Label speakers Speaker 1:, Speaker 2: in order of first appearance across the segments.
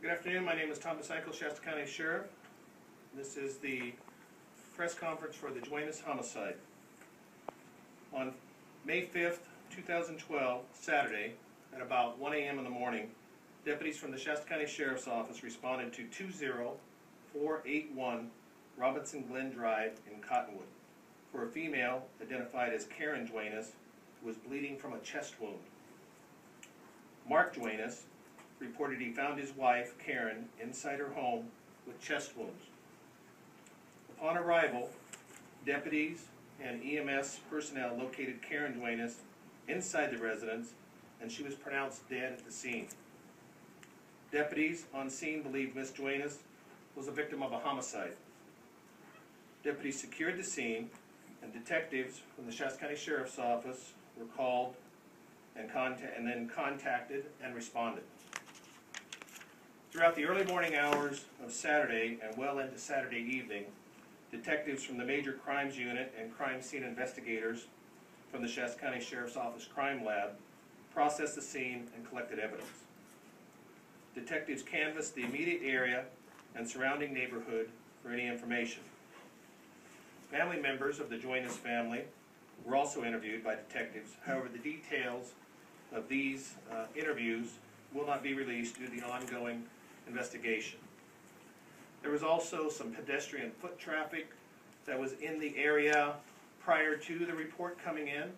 Speaker 1: Good afternoon. My name is Bosenko, Shasta County Sheriff. This is the press conference for the Duenas homicide. On May 5th, 2012, Saturday, at about 1 a.m. in the morning, deputies from the Shasta County Sheriff's Office responded to 20481 Robinson Glen Drive in Cottonwood for a female identified as Karen Duenas who was bleeding from a chest wound. Mark Duenas reported he found his wife, Karen, inside her home with chest wounds. Upon arrival, deputies and EMS personnel located Karen Duenas inside the residence, and she was pronounced dead at the scene. Deputies on scene believed Ms. Duenas was a victim of a homicide. Deputies secured the scene, and detectives from the Shasta County Sheriff's Office were called and then contacted and responded. Throughout the early morning hours of Saturday and well into Saturday evening, detectives from the Major Crimes Unit and crime scene investigators from the Shasta County Sheriff's Office Crime Lab processed the scene and collected evidence. Detectives canvassed the immediate area and surrounding neighborhood for any information. Family members of the Duenas family were also interviewed by detectives. However, the details of these interviews will not be released due to the ongoing investigation. There was also some pedestrian foot traffic that was in the area prior to the report coming in,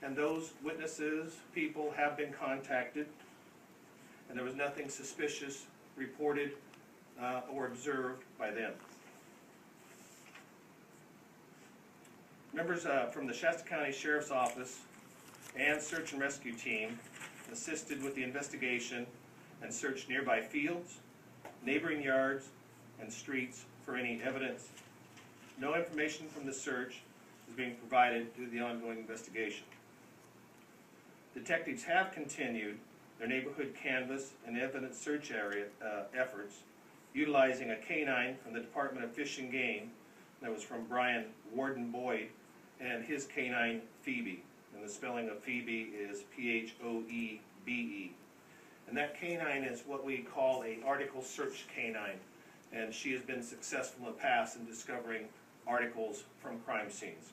Speaker 1: and those witnesses, people, have been contacted, and there was nothing suspicious reported or observed by them. Members from the Shasta County Sheriff's Office and Search and Rescue Team assisted with the investigation and searched nearby fields, neighboring yards, and streets for any evidence. No information from the search is being provided due to the ongoing investigation. Detectives have continued their neighborhood canvass and evidence search efforts, utilizing a canine from the Department of Fish and Game that was from Brian Warden Boyd and his canine Phoebe. And the spelling of Phoebe is P-H-O-E-B-E. And that canine is what we call an article search canine. And she has been successful in the past in discovering articles from crime scenes.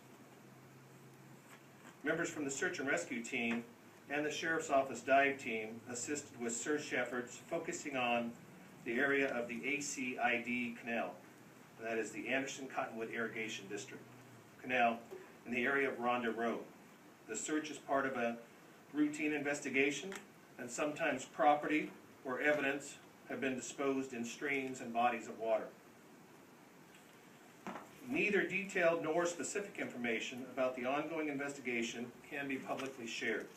Speaker 1: Members from the Search and Rescue Team and the Sheriff's Office Dive Team assisted with search efforts focusing on the area of the ACID Canal. And that is the Anderson Cottonwood Irrigation District Canal in the area of Rhonda Road. The search is part of a routine investigation, and sometimes property or evidence have been disposed in streams and bodies of water. Neither detailed nor specific information about the ongoing investigation can be publicly shared.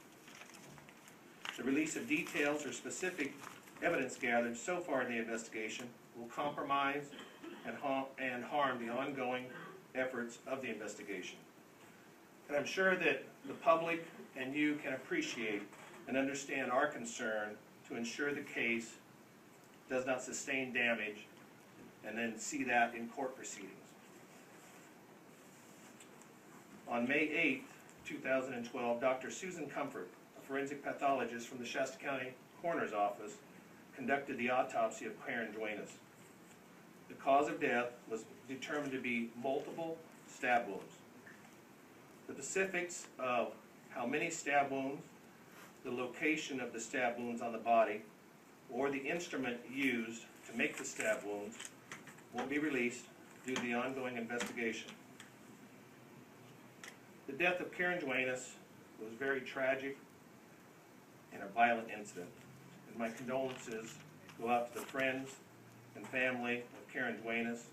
Speaker 1: The release of details or specific evidence gathered so far in the investigation will compromise and harm the ongoing efforts of the investigation. And I'm sure that the public and you can appreciate and understand our concern to ensure the case does not sustain damage and then see that in court proceedings. On May 8th, 2012, Dr. Susan Comfort, a forensic pathologist from the Shasta County Coroner's Office, conducted the autopsy of Karen Duenas. The cause of death was determined to be multiple stab wounds. The specifics of how many stab wounds, the location of the stab wounds on the body, or the instrument used to make the stab wounds won't be released due to the ongoing investigation. The death of Karen Duenas was very tragic and a violent incident, and my condolences go out to the friends and family of Karen Duenas,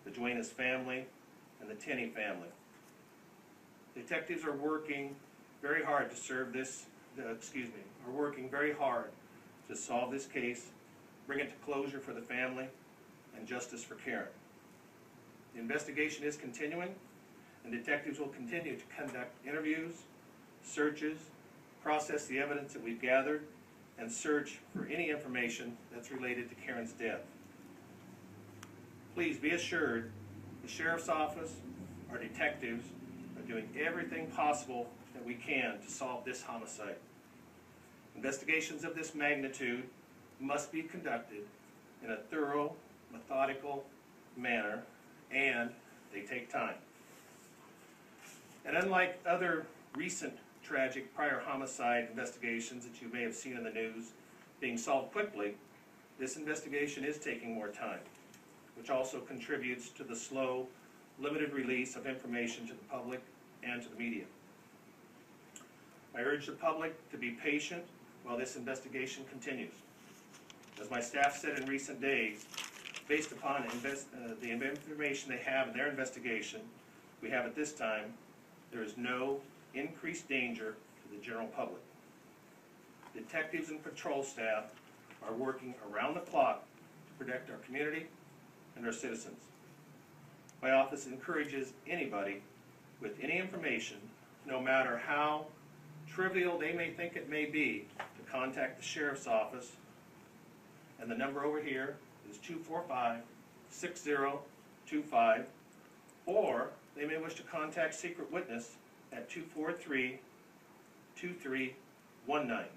Speaker 1: the Duenas family, and the Tenney family. Detectives are working very hard to working very hard to solve this case, bring it to closure for the family, and justice for Karen. The investigation is continuing, and detectives will continue to conduct interviews, searches, process the evidence that we've gathered, and search for any information that's related to Karen's death. Please be assured the Sheriff's Office, our detectives, are doing everything possible that we can to solve this homicide. Investigations of this magnitude must be conducted in a thorough, methodical manner, and they take time. And unlike other recent tragic prior homicide investigations that you may have seen in the news being solved quickly, this investigation is taking more time, which also contributes to the slow, limited release of information to the public and to the media. I urge the public to be patient while this investigation continues. As my staff said in recent days, based upon the information they have in their investigation we have at this time, there is no increased danger to the general public. Detectives and patrol staff are working around the clock to protect our community and our citizens. My office encourages anybody with any information, no matter how trivial they may think it may be, to contact the Sheriff's Office, and the number over here is 245-6025, or they may wish to contact Secret Witness at 243-2319.